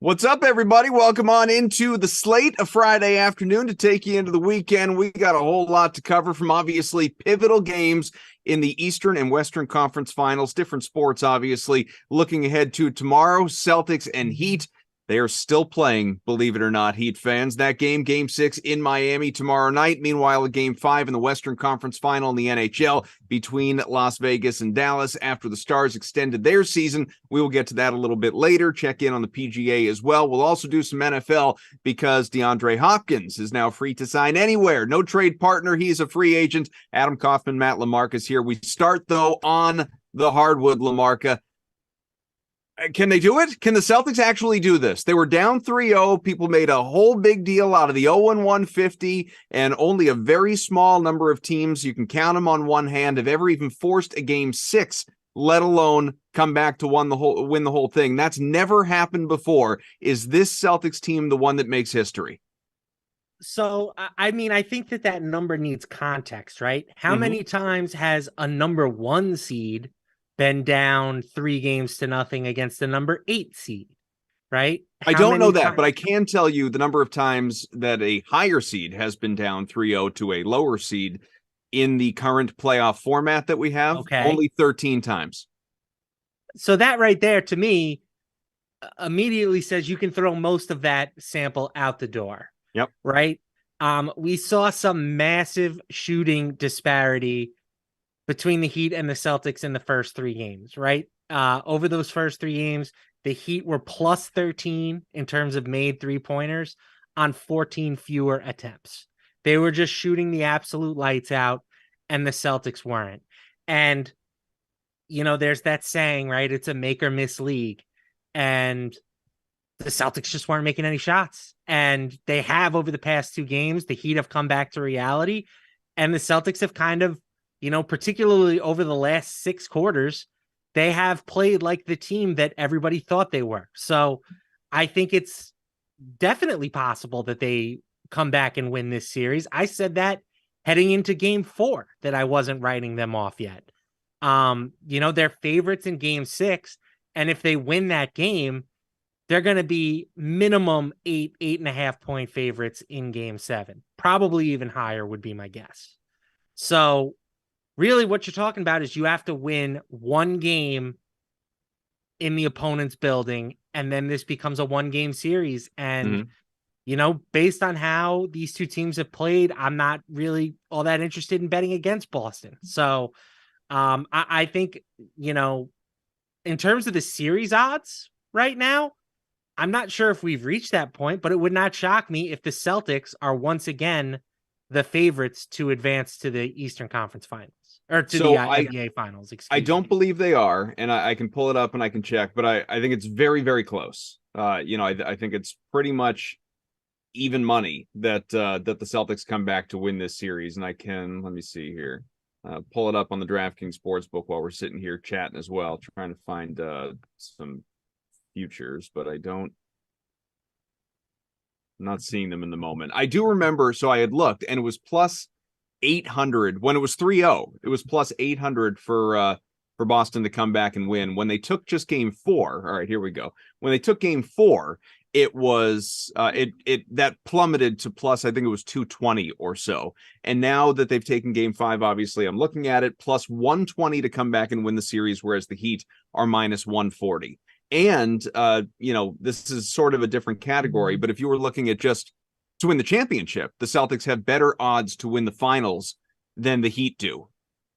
What's up, everybody? Welcome on into the slate, a Friday afternoon to take you into the weekend. We got a whole lot to cover from obviously pivotal games in the Eastern and Western Conference Finals, different sports, obviously. Looking ahead to tomorrow, Celtics and Heat. They are still playing, believe it or not, Heat fans. That game 6 in Miami tomorrow night. Meanwhile, a game 5 in the Western Conference Final in the NHL between Las Vegas and Dallas after the Stars extended their season. We will get to that a little bit later. Check in on the PGA as well. We'll also do some NFL because DeAndre Hopkins is now free to sign anywhere. No trade partner. He is a free agent. Adam Kaufman, Matt LaMarca's here. We start, though, on the hardwood, LaMarca. Can they do it? Can the Celtics actually do this? They were down 3-0. People made a whole big deal out of the 0-150, and only a very small number of teams, you can count them on one hand, have ever even forced a game 6, let alone come back to win the whole thing. That's never happened before. Is this Celtics team the one that makes history? So, I mean, I think that number needs context, right? How many times has a number 1 seed been down 3-0 against the number 8 seed, right? I don't know that, but I can tell you the number of times that a higher seed has been down 3-0 to a lower seed in the current playoff format that we have. Okay. Only 13 times. So that right there, to me, immediately says you can throw most of that sample out the door. Yep. Right? We saw some massive shooting disparity between the Heat and the Celtics in the first 3 games, right? Over those first 3 games, the Heat were plus 13 in terms of made 3-pointers on 14 fewer attempts. They were just shooting the absolute lights out, and the Celtics weren't. And, you know, there's that saying, right? It's a make or miss league. And the Celtics just weren't making any shots. And they have over the past 2 games. The Heat have come back to reality, and the Celtics have kind of, you know, particularly over the last 6 quarters, they have played like the team that everybody thought they were. So I think it's definitely possible that they come back and win this series. I said that heading into game 4 that I wasn't writing them off yet. You know, they're favorites in game 6. And if they win that game, they're going to be minimum 8.5 point favorites in game 7. Probably even higher would be my guess. So really what you're talking about is you have to win 1 game in the opponent's building, and then this becomes a 1-game series. And, you know, based on how these 2 teams have played, I'm not really all that interested in betting against Boston. So I think, you know, in terms of the series odds right now, I'm not sure if we've reached that point, but it would not shock me if the Celtics are once again the favorites to advance to the Eastern Conference Finals. Or to the NBA Finals, I don't believe they are, and I can pull it up and I can check, but I think it's very, very close. You know, I think it's pretty much even money that the Celtics come back to win this series. And I can, let me see here, pull it up on the DraftKings Sportsbook while we're sitting here chatting as well, trying to find some futures, but I'm not seeing them in the moment. I do remember, so I had looked, and it was plus 800 when it was 3-0. It was plus 800 for Boston to come back and win. When they took just game 4, all right, here we go. When they took game 4, it was that plummeted to plus, I think it was 220 or so. And now that they've taken game 5, obviously I'm looking at it, plus 120 to come back and win the series, whereas the Heat are minus 140. And you know, this is sort of a different category, but if you were looking at just to win the championship, the Celtics have better odds to win the finals than the Heat do.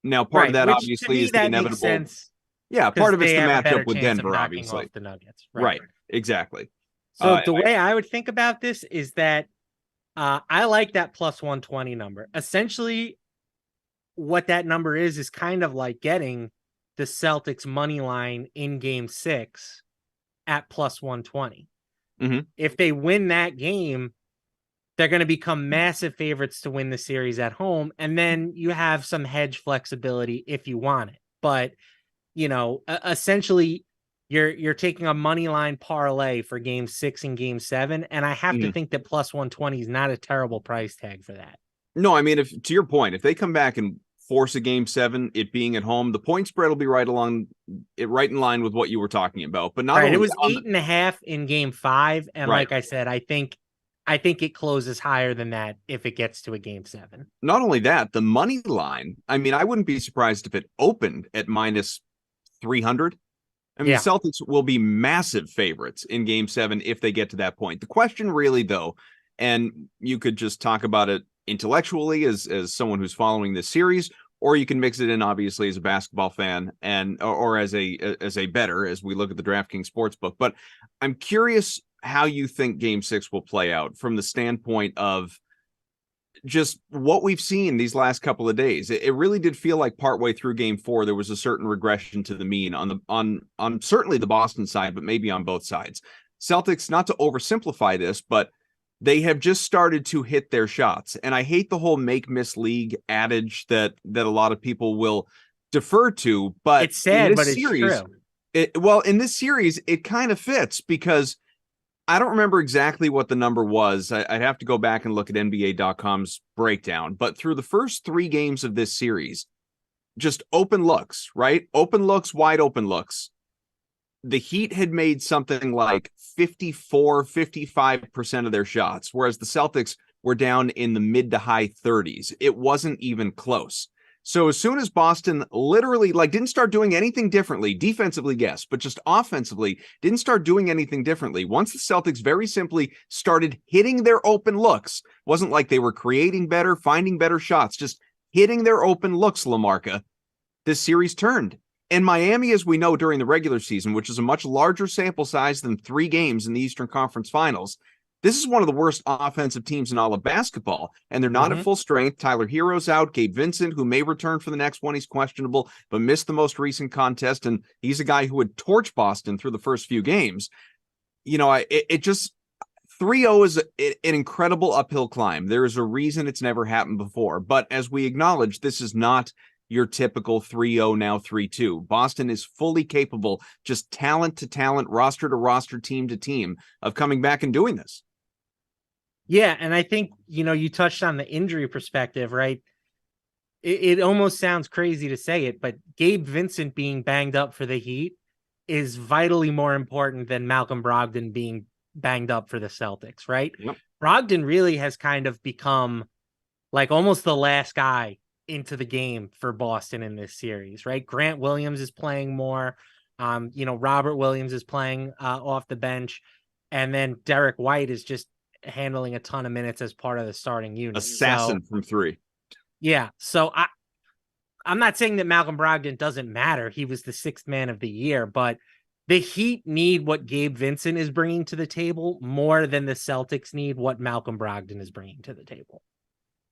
Now, part of that obviously is the inevitable. Sense, yeah, part of it's the matchup with Denver, obviously. The Nuggets, right, exactly. So the way I would think about this is that I like that plus 120 number. Essentially, what that number is kind of like getting the Celtics money line in game 6 at plus 120. If they win that game, they're going to become massive favorites to win the series at home. And then you have some hedge flexibility if you want it. But, you know, essentially you're taking a money line parlay for game 6 and game 7. And I have to think that plus 120 is not a terrible price tag for that. No, I mean, if to your point, if they come back and force a game 7, it being at home. The point spread will be right in line with what you were talking about. But not Right. only It was 8.5 in game 5. And right. like I said, I think it closes higher than that if it gets to a game 7. Not only that, the money line, I mean, I wouldn't be surprised if it opened at minus 300. I mean, Yeah. the Celtics will be massive favorites in game 7 if they get to that point. The question really, though, and you could just talk about it intellectually as someone who's following this series, or you can mix it in obviously as a basketball fan and or as a bettor as we look at the DraftKings Sportsbook. But I'm curious how you think game 6 will play out from the standpoint of just what we've seen these last couple of days. It really did feel like partway through game 4 there was a certain regression to the mean on certainly the Boston side, but maybe on both sides. Celtics, not to oversimplify this, but they have just started to hit their shots. And I hate the whole make miss league adage that a lot of people will defer to, but it's sad, but it's true. In this series, it kind of fits because I don't remember exactly what the number was. I'd have to go back and look at NBA.com's breakdown. But through the first 3 games of this series, just open looks, right? Open looks, wide open looks. The Heat had made something like 55% of their shots, whereas the Celtics were down in the mid to high 30s. It wasn't even close. So as soon as Boston literally didn't start doing anything differently, defensively, yes, but just offensively, didn't start doing anything differently. Once the Celtics very simply started hitting their open looks, wasn't like they were creating better, finding better shots, just hitting their open looks, LaMarca, this series turned. And Miami, as we know during the regular season, which is a much larger sample size than 3 games in the Eastern Conference Finals, this is one of the worst offensive teams in all of basketball, and they're not at full strength. Tyler Hero's out. Gabe Vincent, who may return for the next one, he's questionable, but missed the most recent contest, and he's a guy who would torch Boston through the first few games. You know, it just 3-0 is an incredible uphill climb. There is a reason it's never happened before, but as we acknowledge, this is not your typical 3-0, now 3-2. Boston is fully capable, just talent to talent, roster to roster, team to team, of coming back and doing this. Yeah, and I think, you touched on the injury perspective, right? It almost sounds crazy to say it, but Gabe Vincent being banged up for the Heat is vitally more important than Malcolm Brogdon being banged up for the Celtics, right? Yep. Brogdon really has kind of become like almost the last guy into the game for Boston in this series, right? Grant Williams is playing more. Robert Williams is playing off the bench. And then Derek White is just handling a ton of minutes as part of the starting unit. Assassin from 3. Yeah. So I'm not saying that Malcolm Brogdon doesn't matter. He was the 6th man of the year, but the Heat need what Gabe Vincent is bringing to the table more than the Celtics need what Malcolm Brogdon is bringing to the table.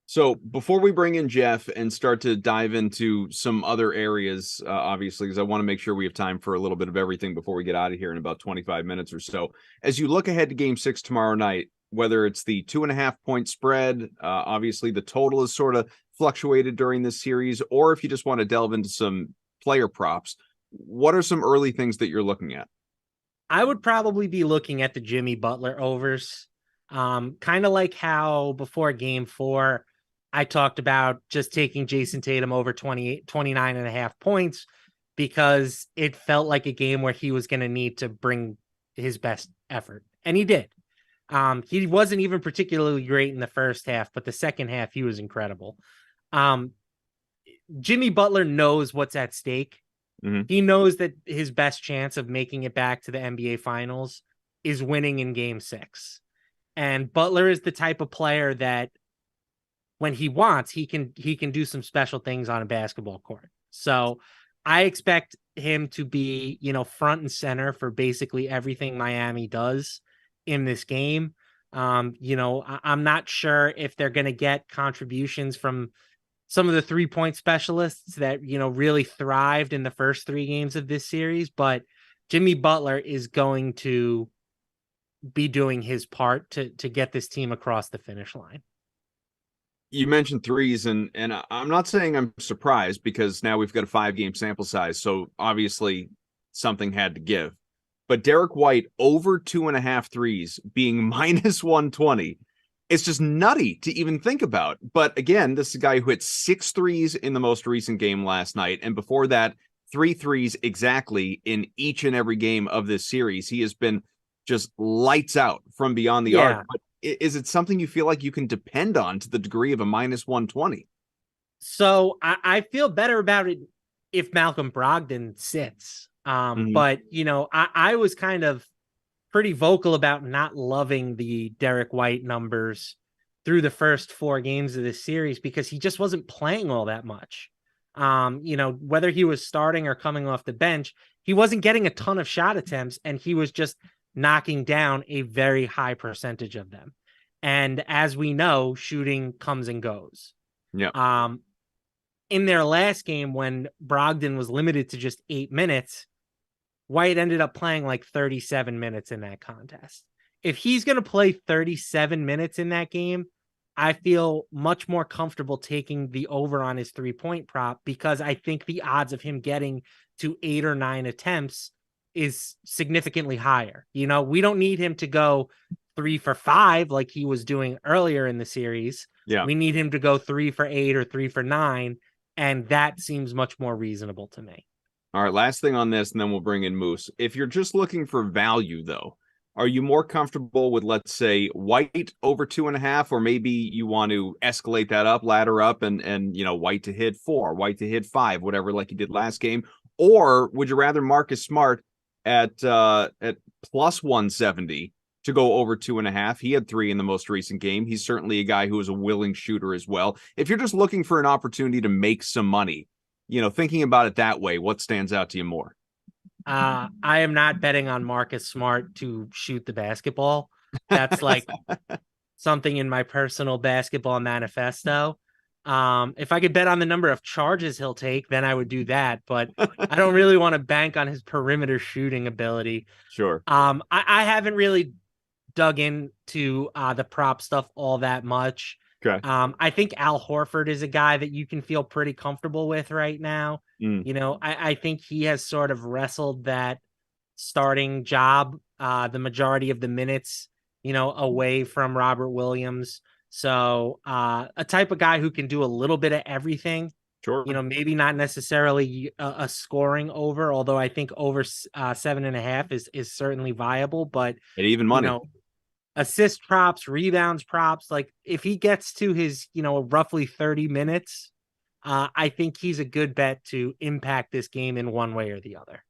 So before we bring in Jeff and start to dive into some other areas, obviously, because I want to make sure we have time for a little bit of everything before we get out of here in about 25 minutes or so. As you look ahead to game 6 tomorrow night, whether it's the 2.5 point spread, obviously the total is sort of fluctuated during this series, or if you just want to delve into some player props, what are some early things that you're looking at? I would probably be looking at the Jimmy Butler overs. Kind of like how before game 4, I talked about just taking Jason Tatum over 29.5 points because it felt like a game where he was going to need to bring his best effort. And he did. He wasn't even particularly great in the first half, but the second half, he was incredible. Jimmy Butler knows what's at stake. Mm-hmm. He knows that his best chance of making it back to the NBA Finals is winning in game 6. And Butler is the type of player that when he wants, he can do some special things on a basketball court. So I expect him to be, front and center for basically everything Miami does in this game. I'm not sure if they're going to get contributions from some of the 3-point specialists that, really thrived in the first 3 games of this series, but Jimmy Butler is going to be doing his part to get this team across the finish line. You mentioned threes, and I'm not saying I'm surprised because now we've got a 5-game sample size, so obviously something had to give. But Derek White over 2.5 threes being minus 120, It's just nutty to even think about. But again, this is a guy who hit 6 threes in the most recent game last night. And before that, 3 threes exactly in each and every game of this series. He has been just lights out from beyond the arc. But is it something you feel like you can depend on to the degree of a minus 120? So I feel better about it if Malcolm Brogdon sits. But, I was kind of pretty vocal about not loving the Derek White numbers through the first 4 games of this series because he just wasn't playing all that much. Whether he was starting or coming off the bench, he wasn't getting a ton of shot attempts and he was just knocking down a very high percentage of them. And as we know, shooting comes and goes. Yeah. In their last game, when Brogdon was limited to just 8 minutes, White ended up playing like 37 minutes in that contest. If he's going to play 37 minutes in that game, I feel much more comfortable taking the over on his 3-point prop because I think the odds of him getting to 8 or 9 attempts is significantly higher. We don't need him to go 3 for 5 like he was doing earlier in the series. Yeah. We need him to go 3 for 8 or 3 for 9. And that seems much more reasonable to me. All right, last thing on this, and then we'll bring in Moose. If you're just looking for value, though, are you more comfortable with, let's say, White over 2.5, or maybe you want to escalate that up, ladder up, and White to hit 4, White to hit 5, whatever, like you did last game? Or would you rather Marcus Smart at plus 170 to go over 2.5? He had 3 in the most recent game. He's certainly a guy who is a willing shooter as well. If you're just looking for an opportunity to make some money, thinking about it that way, what stands out to you more? I am not betting on Marcus Smart to shoot the basketball. That's like something in my personal basketball manifesto. If I could bet on the number of charges he'll take, then I would do that. But I don't really want to bank on his perimeter shooting ability. Sure. I haven't really dug into the prop stuff all that much. Okay. I think Al Horford is a guy that you can feel pretty comfortable with right now. I think he has sort of wrestled that starting job, the majority of the minutes, away from Robert Williams. So a type of guy who can do a little bit of everything. Sure. Maybe not necessarily a scoring over, although I think over 7.5 is certainly viable, but and even money. Assist props, rebounds props, like if he gets to his, roughly 30 minutes, I think he's a good bet to impact this game in one way or the other.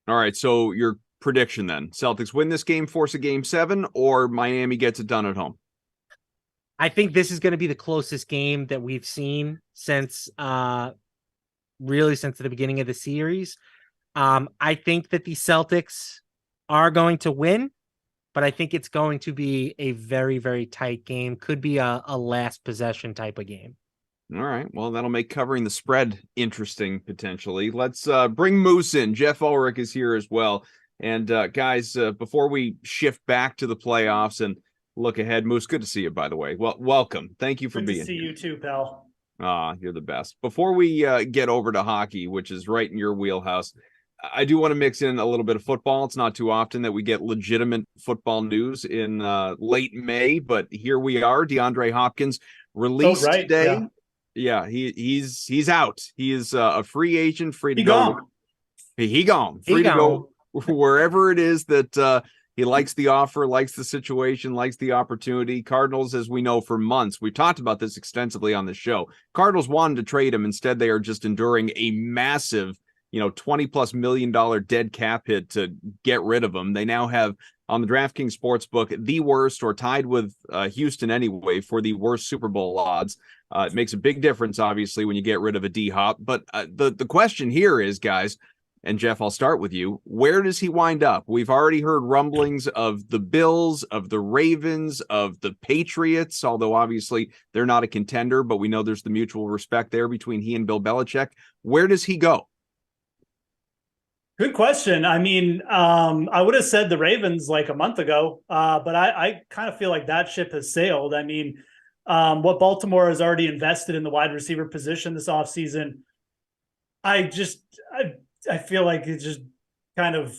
All right, so your prediction then, Celtics win this game, force a game 7, or Miami gets it done at home? I think this is going to be the closest game that we've seen since the beginning of the series. I think that the Celtics are going to win, but I think it's going to be a very, very tight game. Could be a last possession type of game. All right. Well, that'll make covering the spread interesting, potentially. Let's bring Moose in. Jeff Ulrich is here as well. And guys, before we shift back to the playoffs and look ahead, Moose, good to see you, by the way. Well, welcome. Thank you for being here. Good to see you too, pal. You're the best. Before we get over to hockey, which is right in your wheelhouse, I do want to mix in a little bit of football. It's not too often that we get legitimate football news in late May, but here we are. DeAndre Hopkins released today. Yeah, he's out. He is a free agent, free to go. He gone. Free to go wherever it is that he likes the offer, likes the situation, likes the opportunity. Cardinals, as we know for months, we've talked about this extensively on the show. Cardinals wanted to trade him. Instead, they are just enduring a massive $20+ million dead cap hit to get rid of him. They now have on the DraftKings Sportsbook the worst, or tied with Houston anyway, for the worst Super Bowl odds. It makes a big difference, obviously, when you get rid of a D-Hop. But the question here is, guys, and Jeff, I'll start with you. Where does he wind up? We've already heard rumblings of the Bills, of the Ravens, of the Patriots, although obviously they're not a contender, but we know there's the mutual respect there between he and Bill Belichick. Where does he go? Good question. I mean, I would have said the Ravens like a month ago, but I kind of feel like that ship has sailed. I mean, what Baltimore has already invested in the wide receiver position this offseason, I feel like it's just kind of,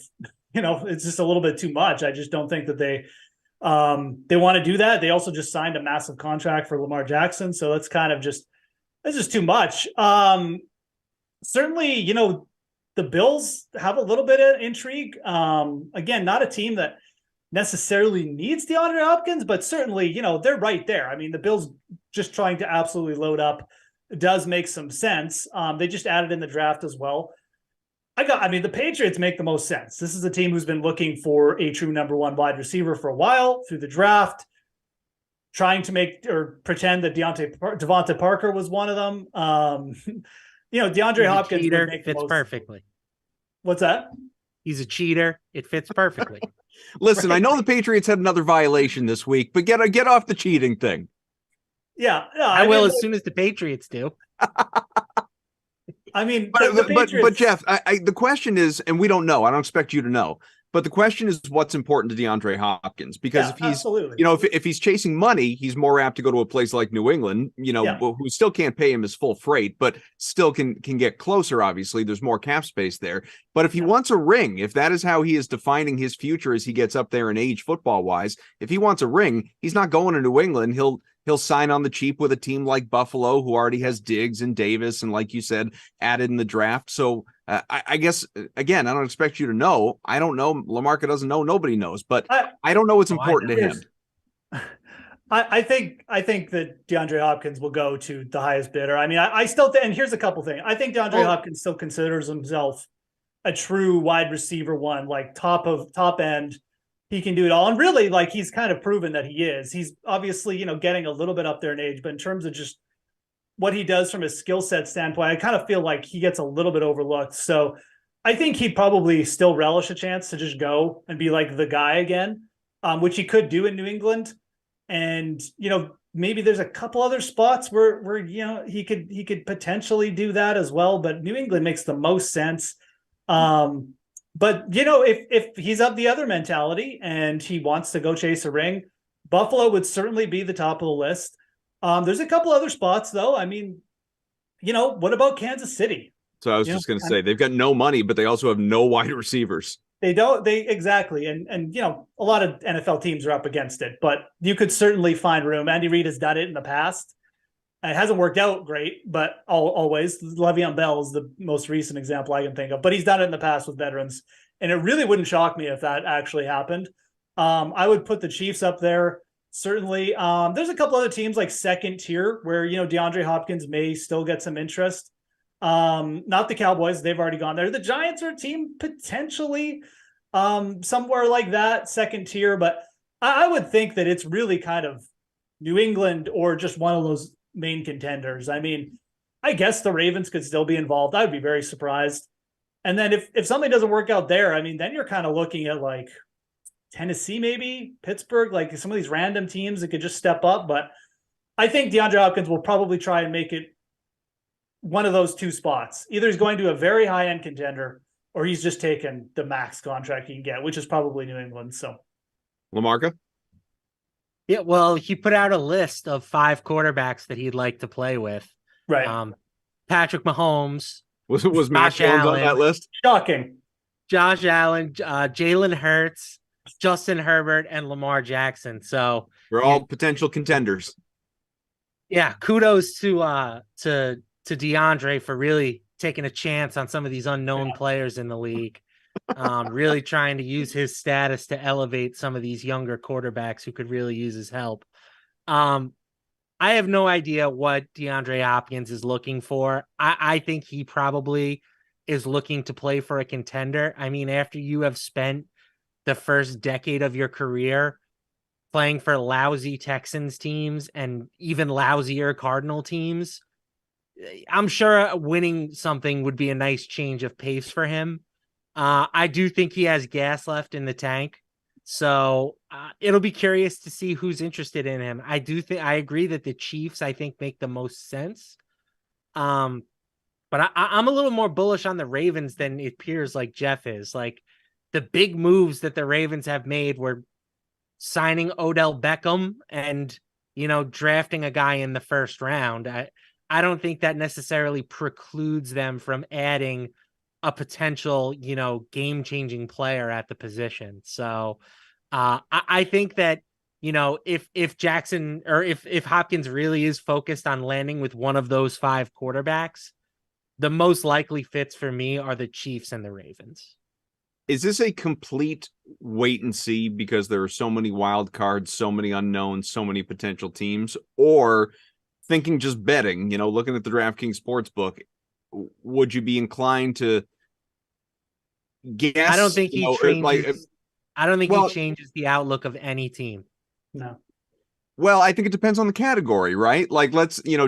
it's just a little bit too much. I just don't think that they They want to do that. They also just signed a massive contract for Lamar Jackson. So that's just too much. Certainly, the Bills have a little bit of intrigue. Again, not a team that necessarily needs DeAndre Hopkins, but certainly, they're right there. I mean, the Bills just trying to absolutely load up does make some sense. They just added in the draft as well. The Patriots make the most sense. This is a team who's been looking for a true number one wide receiver for a while through the draft, trying to make or pretend that Devontae Parker was one of them. DeAndre Hopkins cheater, fits perfectly. What's that? He's a cheater. It fits perfectly. Listen, right. I know the Patriots had another violation this week, but get off the cheating thing. Yeah, no, I will as soon as the Patriots do. But Jeff, the question is, and we don't know. I don't expect you to know, but the question is, what's important to DeAndre Hopkins? Because if he's, absolutely. If he's chasing money, he's more apt to go to a place like New England, who still can't pay him his full freight, but still can get closer. Obviously, there's more cap space there. But if he wants a ring, if that is how he is defining his future as he gets up there in age, football wise, if he wants a ring, he's not going to New England. He'll sign on the cheap with a team like Buffalo, who already has Diggs and Davis, and like you said, added in the draft. So I guess, again, I don't expect you to know. I don't know. LaMarca doesn't know. Nobody knows. But I don't know what's important to him. I think that DeAndre Hopkins will go to the highest bidder. I mean, I still and here's a couple things. I think DeAndre Hopkins still considers himself a true wide receiver one, like top end. He can do it all. And really, like, he's kind of proven that he is. He's obviously, getting a little bit up there in age, but in terms of just what he does from a skill set standpoint, I kind of feel like he gets a little bit overlooked. So I think he'd probably still relish a chance to just go and be like the guy again, which he could do in New England. And, maybe there's a couple other spots where he could potentially do that as well. But New England makes the most sense. But, if he's of the other mentality and he wants to go chase a ring, Buffalo would certainly be the top of the list. There's a couple other spots, though. I mean, what about Kansas City? So I was just going to say, they've got no money, but they also have no wide receivers. Exactly. And a lot of NFL teams are up against it, but you could certainly find room. Andy Reid has done it in the past. It hasn't worked out great, but always Le'Veon Bell is the most recent example I can think of, but he's done it in the past with veterans. And it really wouldn't shock me if that actually happened. I would put the Chiefs up there. Certainly. There's a couple other teams like second tier where, DeAndre Hopkins may still get some interest. Not the Cowboys. They've already gone there. The Giants are a team potentially somewhere like that, second tier. But I would think that it's really kind of New England or just one of those main contenders. I mean, I guess the Ravens could still be involved. I would be very surprised. And then if something doesn't work out there, I mean, then you're kind of looking at like Tennessee, maybe Pittsburgh, like some of these random teams that could just step up. But I think DeAndre Hopkins will probably try and make it one of those two spots. Either he's going to a very high-end contender or he's just taken the max contract he can get, which is probably New England. So, LaMarca? Yeah, well, he put out a list of 5 quarterbacks that he'd like to play with. Right. Patrick Mahomes. Was Mac Jones on that list? Shocking. Josh Allen, Jalen Hurts, Justin Herbert, and Lamar Jackson. So we're all potential contenders. Yeah, kudos to DeAndre for really taking a chance on some of these unknown players in the league. Really trying to use his status to elevate some of these younger quarterbacks who could really use his help. I have no idea what DeAndre Hopkins is looking for. I think he probably is looking to play for a contender. I mean, after you have spent the first decade of your career playing for lousy Texans teams and even lousier Cardinal teams, I'm sure winning something would be a nice change of pace for him. I do think he has gas left in the tank. So it'll be curious to see who's interested in him. I agree that the Chiefs, I think, make the most sense. But I'm a little more bullish on the Ravens than it appears like Jeff is. Like, the big moves that the Ravens have made were signing Odell Beckham and, drafting a guy in the first round. I don't think that necessarily precludes them from adding a potential, game-changing player at the position. So I think that if Jackson or if Hopkins really is focused on landing with one of those 5 quarterbacks, the most likely fits for me are the Chiefs and the Ravens. Is this a complete wait and see because there are so many wild cards, so many unknowns, so many potential teams, or thinking just betting, looking at the DraftKings Sportsbook, would you be inclined to guess? I don't think he changes. I don't think he changes the outlook of any team. No. Well, I think it depends on the category, right? Like,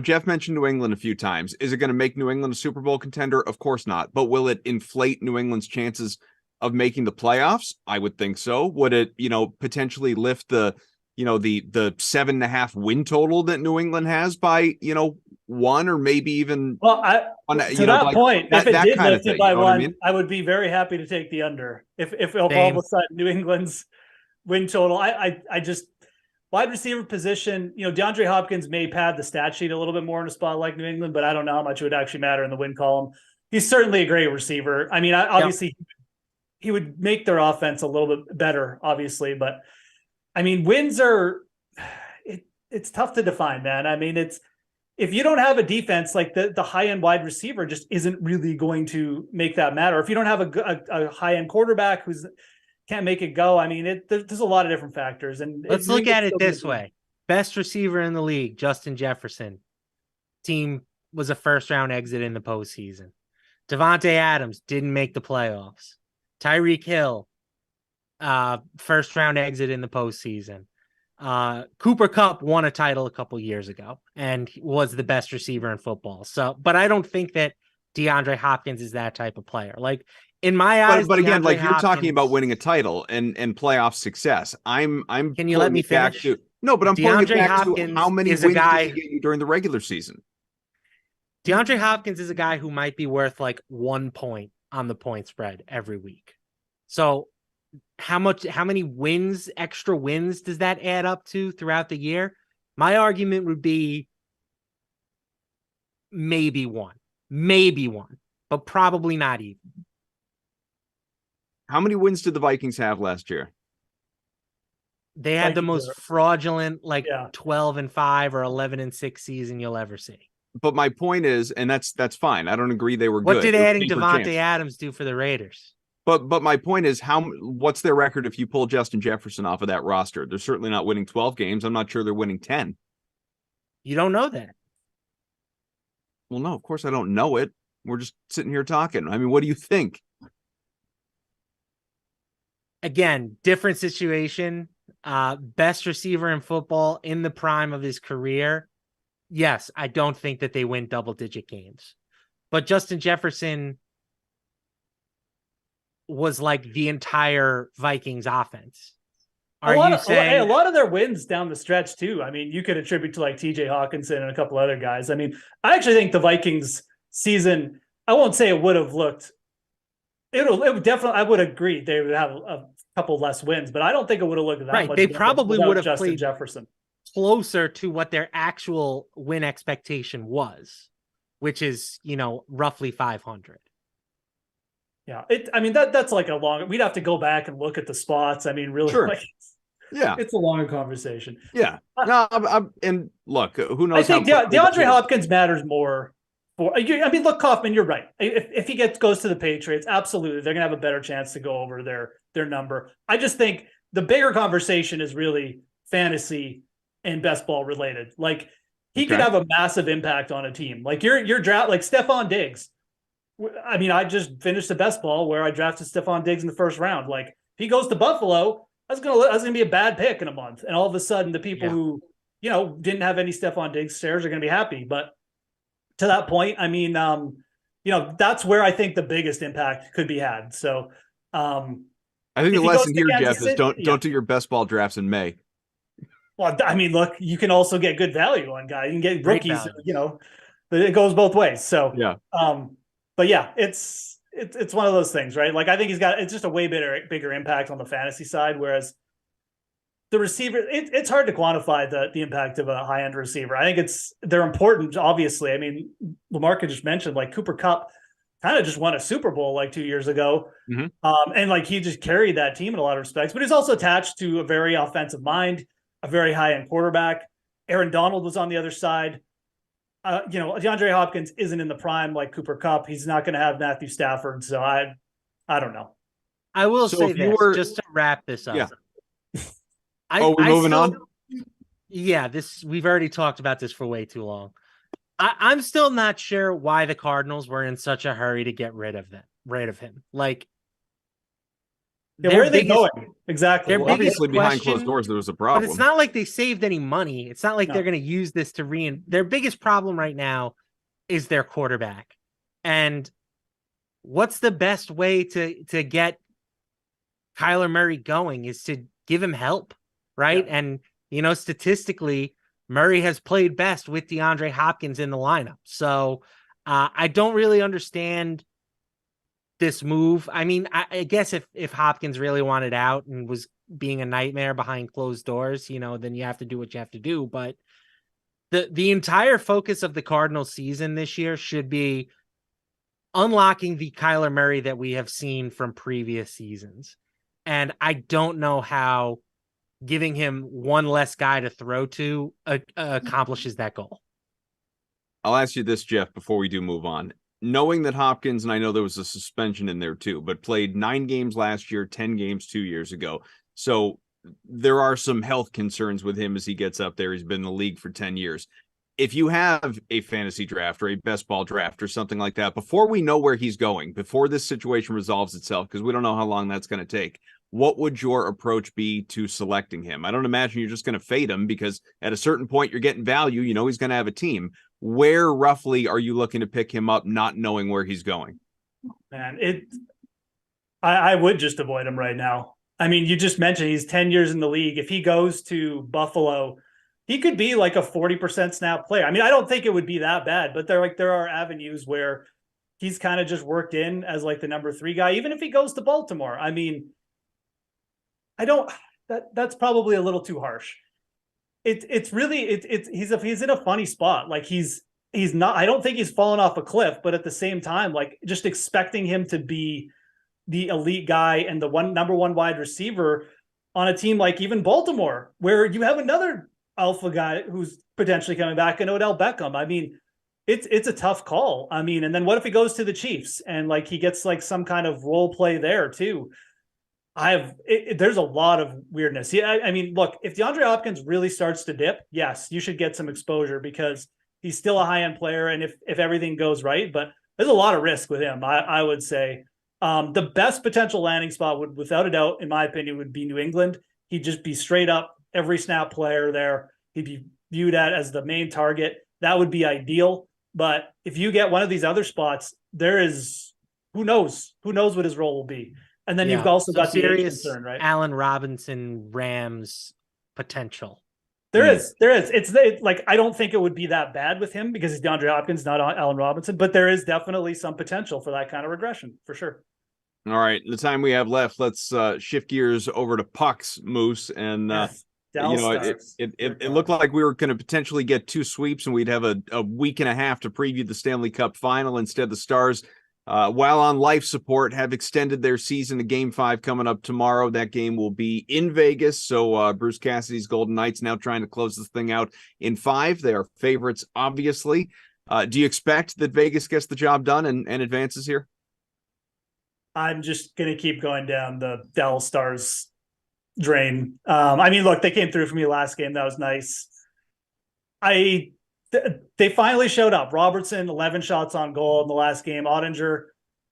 Jeff mentioned New England a few times. Is it going to make New England a Super Bowl contender? Of course not. But will it inflate New England's chances of making the playoffs? I would think so. Would it, potentially lift the 7.5 win total that New England has by, 1 or maybe even. Well, to that point, if it did lift it by 1, I would be very happy to take the under. If all of a sudden New England's win total, I just. Wide receiver position, DeAndre Hopkins may pad the stat sheet a little bit more in a spot like New England, but I don't know how much it would actually matter in the win column. He's certainly a great receiver. I mean, obviously he would make their offense a little bit better, obviously, but I mean, wins are it's tough to define, man. I mean, if you don't have a defense, like the high-end wide receiver just isn't really going to make that matter. If you don't have a high-end quarterback who's can't make it go. I mean, there's a lot of different factors. And let's look at it this way. Best receiver in the league, Justin Jefferson. Team was a first-round exit in the postseason. Devontae Adams didn't make the playoffs. Tyreek Hill, first-round exit in the postseason. Cooper Kupp won a title a couple years ago and was the best receiver in football. But I don't think that DeAndre Hopkins is that type of player. Like, in my eyes, but again, like, you're talking about winning a title and playoff success. I'm. Can you let me finish? No, but I'm pulling it back Hopkins to how many wins did he get you during the regular season. DeAndre Hopkins is a guy who might be worth like 1 point on the point spread every week. So how many wins, extra wins does that add up to throughout the year? My argument would be maybe one, but probably not even. How many wins did the Vikings have last year? They had the most fraudulent, 12-5 or 11-6 season you'll ever see. But my point is, and that's fine. I don't agree they were good. What did adding Devontae Adams do for the Raiders? But my point is, what's their record if you pull Justin Jefferson off of that roster? They're certainly not winning 12 games. I'm not sure they're winning 10. You don't know that. Well, no, of course I don't know it. We're just sitting here talking. I mean, what do you think? Again, different situation. Best receiver in football in the prime of his career. Yes, I don't think that they win double-digit games. But Justin Jefferson was like the entire Vikings offense. A lot of their wins down the stretch too. I mean, you could attribute to like TJ Hawkinson and a couple other guys. I mean, I actually think the Vikings season, I won't say it would have looked, it would definitely, I would agree they would have a couple less wins, but I don't think it would have looked that much. They probably would have Justin played Jefferson closer to what their actual win expectation was, which is, roughly 500. Yeah, I mean that's like a long. We'd have to go back and look at the spots. I mean, really, sure. It's a longer conversation. Yeah, no, and look, who knows? I think DeAndre Hopkins matters more. I mean, look, Kaufman, you're right. If he goes to the Patriots, absolutely, they're gonna have a better chance to go over their number. I just think the bigger conversation is really fantasy and best ball related. Like he could have a massive impact on a team. Like your draft, like Stephon Diggs. I mean, I just finished the best ball where I drafted Stephon Diggs in the first round. Like if he goes to Buffalo, that's gonna be a bad pick in a month. And all of a sudden the people who, didn't have any Stephon Diggs shares are going to be happy. But to that point, I mean, that's where I think the biggest impact could be had. So I think the lesson here, Jeff, is don't do your best ball drafts in May. Well, I mean, look, you can also get good value on guys. You can get rookies, but it goes both ways. So but yeah, it's one of those things, right? Like I think it's just a way bigger impact on the fantasy side, whereas the receiver, it's hard to quantify the impact of a high end receiver. I think they're important, obviously. I mean, Lamarca just mentioned like Cooper Kupp kind of just won a Super Bowl like 2 years ago, and like he just carried that team in a lot of respects. But he's also attached to a very offensive mind, a very high-end quarterback. Aaron Donald was on the other side. DeAndre Hopkins isn't in the prime like Cooper Kupp. He's not going to have Matthew Stafford. So I don't know. I will say this just to wrap this up. Yeah. We're moving on? Yeah, we've already talked about this for way too long. I'm still not sure why the Cardinals were in such a hurry to get rid of him. Like, where are they going? Exactly. Obviously, behind closed doors, there was a problem. But it's not like they saved any money. It's not like they're going to use this to their biggest problem right now is their quarterback. And what's the best way to get Kyler Murray going is to give him help, right? Yeah. And, statistically, Murray has played best with DeAndre Hopkins in the lineup. So I don't really understand this move. I mean, I guess if Hopkins really wanted out and was being a nightmare behind closed doors, then you have to do what you have to do. But the entire focus of the Cardinals season this year should be unlocking the Kyler Murray that we have seen from previous seasons. And I don't know how giving him one less guy to throw to accomplishes that goal. I'll ask you this, Jeff, before we do move on. Knowing that Hopkins, and I know there was a suspension in there too, but played 9 games last year, 10 games 2 years ago. So there are some health concerns with him as he gets up there. He's been in the league for 10 years. If you have a fantasy draft or a best ball draft or something like that, before we know where he's going, before this situation resolves itself, because we don't know how long that's going to take, what would your approach be to selecting him? I don't imagine you're just going to fade him because at a certain point you're getting value. He's going to have a team. Where roughly are you looking to pick him up, not knowing where he's going? Man, I would just avoid him right now. I mean, you just mentioned he's 10 years in the league. If he goes to Buffalo, he could be like a 40% snap player. I mean, I don't think it would be that bad, but there are avenues where he's kind of just worked in as like the number 3 guy, even if he goes to Baltimore. I mean, that's probably a little too harsh. He's in a funny spot. Like he's not, I don't think he's fallen off a cliff, but at the same time, like just expecting him to be the elite guy and the number 1 wide receiver on a team like even Baltimore, where you have another alpha guy who's potentially coming back in Odell Beckham. I mean, it's a tough call. I mean, and then what if he goes to the Chiefs and like he gets like some kind of role play there too? There's a lot of weirdness. Yeah, I mean, look, if DeAndre Hopkins really starts to dip, yes, you should get some exposure because he's still a high-end player, and if everything goes right, but there's a lot of risk with him, I would say. The best potential landing spot would, without a doubt, in my opinion, would be New England. He'd just be straight up every snap player there. He'd be viewed as the main target. That would be ideal. But if you get one of these other spots, there is who knows what his role will be. And then you've also got serious concern, right? Allen Robinson Rams potential. There is. It's like, I don't think it would be that bad with him because he's DeAndre Hopkins, not Allen Robinson, but there is definitely some potential for that kind of regression for sure. All right. The time we have left, let's shift gears over to pucks, Moose. And, it looked like we were going to potentially get 2 sweeps and we'd have a week and a half to preview the Stanley Cup final. Instead, the Stars, while on life support, have extended their season to Game 5 coming up tomorrow. That game will be in Vegas. So Bruce Cassidy's Golden Knights now trying to close this thing out in 5. They are favorites, obviously. Do you expect that Vegas gets the job done and advances here? I'm just going to keep going down the Dallas Stars drain. I mean, look, they came through for me last game. That was nice. They finally showed up. Robertson, 11 shots on goal in the last game. Ottinger,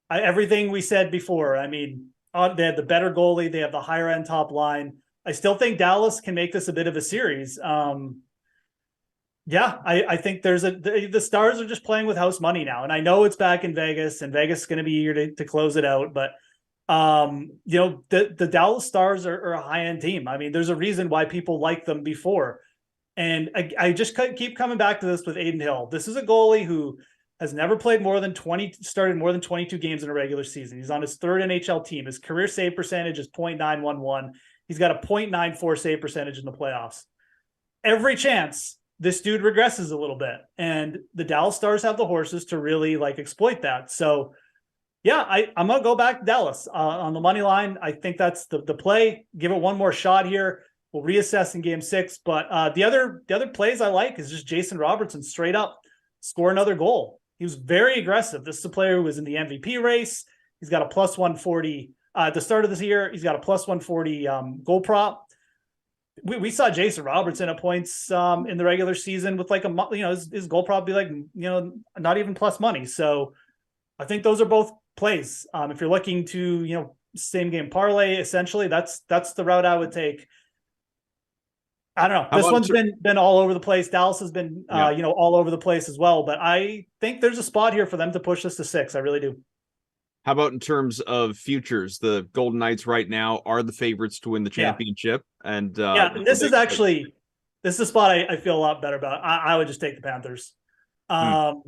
everything we said before. I mean, they had the better goalie. They have the higher end top line. I still think Dallas can make this a bit of a series. I think the Stars are just playing with house money now. And I know it's back in Vegas and Vegas is going to be eager to close it out. But, the Dallas Stars are a high end team. I mean, there's a reason why people liked them before. And I just keep coming back to this with Aiden Hill. This is a goalie who has never played started more than 22 games in a regular season. He's on his 3rd NHL team. His career save percentage is .911. He's got a .94 save percentage in the playoffs. Every chance this dude regresses a little bit, and the Dallas Stars have the horses to really exploit that. So yeah, I'm going to go back to Dallas on the money line. I think that's the play. Give it one more shot here. We'll reassess in game 6. But the other plays I like is just Jason Robertson straight up score another goal. He was very aggressive. This is a player who was in the MVP race. He's got a plus 140 at the start of this year. He's got a plus 140 goal prop. We saw Jason Robertson at points in the regular season with like his goal prop be like, not even plus money. So I think those are both plays. If you're looking to, same game parlay, essentially that's the route I would take. I don't know. This one's been all over the place. Dallas has been, all over the place as well, but I think there's a spot here for them to push this to 6. I really do. How about in terms of futures? The Golden Knights right now are the favorites to win the championship. And this is a spot I feel a lot better about. I would just take the Panthers. The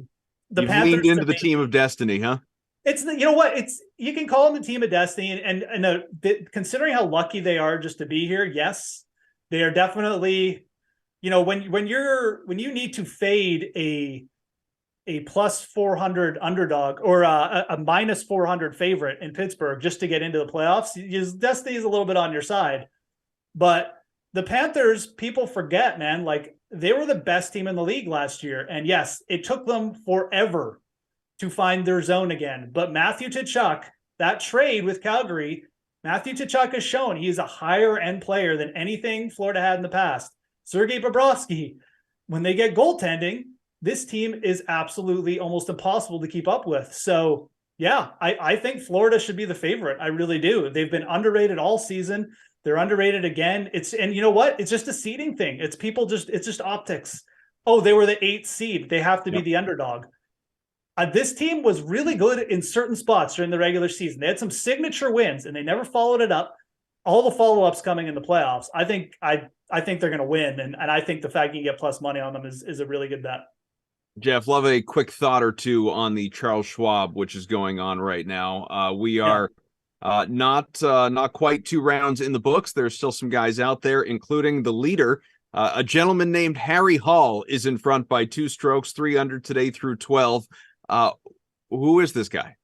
You've Panthers leaned into the team of destiny, huh? It's you can call them the team of destiny, and considering how lucky they are just to be here, yes, they are definitely. When you need to fade a plus 400 underdog or a minus 400 favorite in Pittsburgh just to get into the playoffs, destiny is a little bit on your side. But the Panthers, people forget, man, like they were the best team in the league last year. And yes, it took them forever to find their zone again. But Matthew Tkachuk, that trade with Calgary, Matthew Tkachuk has shown he's a higher end player than anything Florida had in the past. Sergei Bobrovsky, when they get goaltending, this team is absolutely almost impossible to keep up with. So, yeah, I think Florida should be the favorite. I really do. They've been underrated all season. They're underrated again. And you know what? It's just a seeding thing. It's just optics. Oh, they were the 8th seed. They have to be the underdog. This team was really good in certain spots during the regular season. They had some signature wins, and they never followed it up. All the follow-ups coming in the playoffs. I think they're going to win, and I think the fact you can get plus money on them is a really good bet. Jeff, love a quick thought or two on the Charles Schwab, which is going on right now. We are not quite 2 rounds in the books. There's still some guys out there, including the leader. A gentleman named Harry Hall is in front by 2 strokes, 3 under today through 12. Who is this guy?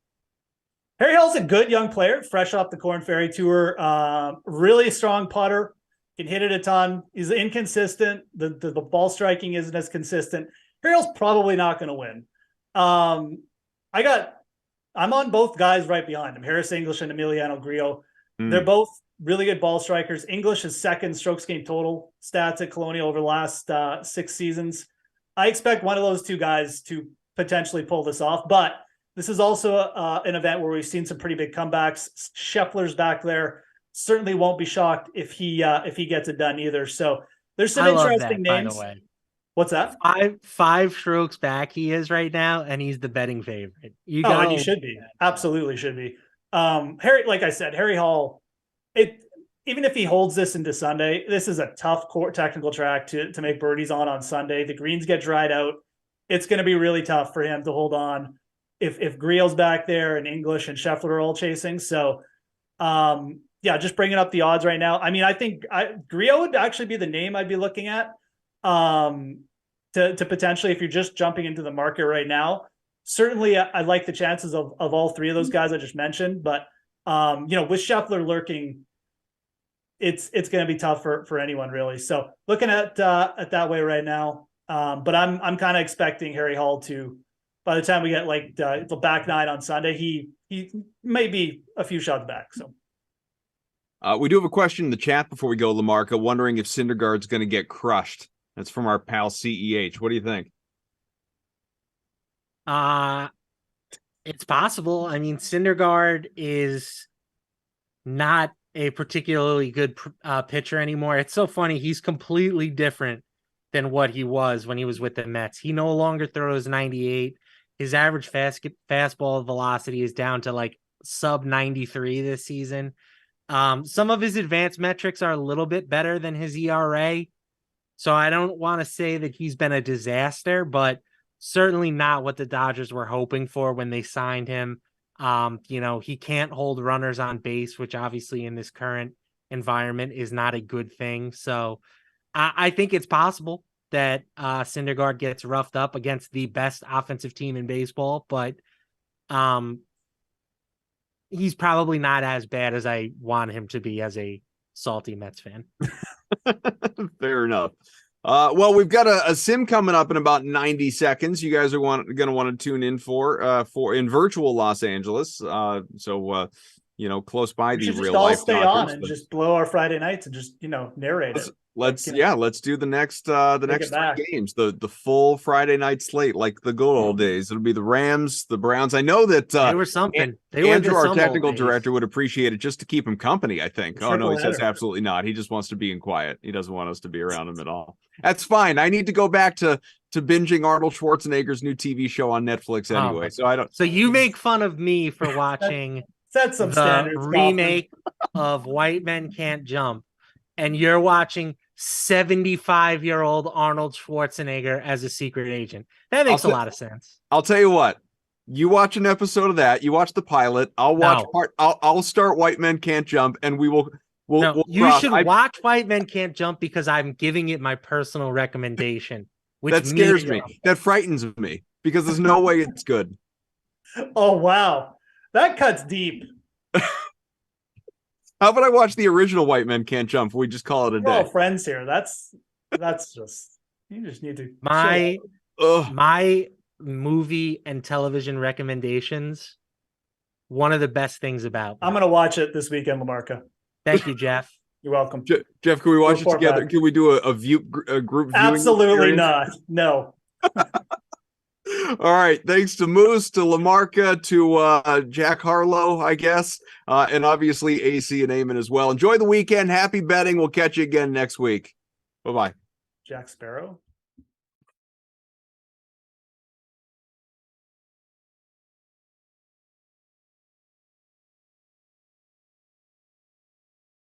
Harry Hall's a good young player, fresh off the Corn Ferry Tour. Really strong putter, can hit it a ton. He's inconsistent. The ball striking isn't as consistent. Harry Hall's probably not going to win. I'm on both guys right behind him, Harris English and Emiliano Grillo. They're both really good ball strikers. English is 2nd strokes gained total stats at Colonial over the last 6 seasons. I expect one of those 2 guys to potentially pull this off, but this is also an event where we've seen some pretty big comebacks. Scheffler's back there. Certainly won't be shocked if he gets it done either. So there's some interesting names. By the way. What's that? 5 strokes back he is right now, and he's the betting favorite. And you should be. Absolutely should be. Harry, like I said, Harry Hall, even if he holds this into Sunday, this is a tough technical track to make birdies on Sunday. The greens get dried out. It's going to be really tough for him to hold on if Grillo's back there and English and Scheffler are all chasing. So, just bringing up the odds right now. I mean, I think Grillo would actually be the name I'd be looking at. To potentially, if you're just jumping into the market right now, certainly I like the chances of all 3 of those guys I just mentioned, but with Scheffler lurking, it's going to be tough for anyone really. So looking at that way right now. But I'm kind of expecting Harry Hall to, by the time we get the back 9 on Sunday, he may be a few shots back. So we do have a question in the chat before we go, Lamarca, wondering if Syndergaard's going to get crushed. That's from our pal CEH. What do you think? It's possible. I mean, Syndergaard is not a particularly good pitcher anymore. It's so funny. He's completely different than what he was when he was with the Mets. He no longer throws 98. His average fastball velocity is down to sub 93 this season. Some of his advanced metrics are a little bit better than his ERA. So I don't want to say that he's been a disaster, but certainly not what the Dodgers were hoping for when they signed him. He can't hold runners on base, which obviously in this current environment is not a good thing. So I think it's possible that Syndergaard gets roughed up against the best offensive team in baseball, but he's probably not as bad as I want him to be as a salty Mets fan. Fair enough. Well, we've got a sim coming up in about 90 seconds. You guys are going to want to tune in for in virtual Los Angeles. Close by the real life. Stay on and just blow our Friday nights and just narrate it. Let's do the next 3 games, the full Friday night slate, like the good old days. It'll be the Rams, the Browns. I know that they were something. Andrew, our technical director, would appreciate it just to keep him company, I think. Oh no, he says absolutely not. He just wants to be in quiet. He doesn't want us to be around him at all. That's fine. I need to go back to binging Arnold Schwarzenegger's new TV show on Netflix anyway. So I don't. So you make fun of me for watching set some standards. Remake of White Men Can't Jump, and you're watching 75-year-old Arnold Schwarzenegger as a secret agent. That makes a lot of sense. I'll tell you what. You watch an episode of that. You watch the pilot. I'll watch I'll start White Men Can't Jump, and we'll you should watch White Men Can't Jump because I'm giving it my personal recommendation. Which that scares me. That frightens me because there's no way it's good. Oh wow, that cuts deep. How about I watch the original White Men Can't Jump? We just call it a day. We're all friends here. That's just you just need to my movie and television recommendations. One of the best things about I'm gonna watch it this weekend, LaMarca. Thank you, Jeff. You're welcome. Jeff, can we watch it together? Back. Can we do a group viewing? Absolutely not. No. All right. Thanks to Moose, to LaMarca, to Jack Harlow, I guess, and obviously AC and Eamon as well. Enjoy the weekend. Happy betting. We'll catch you again next week. Bye-bye. Jack Sparrow.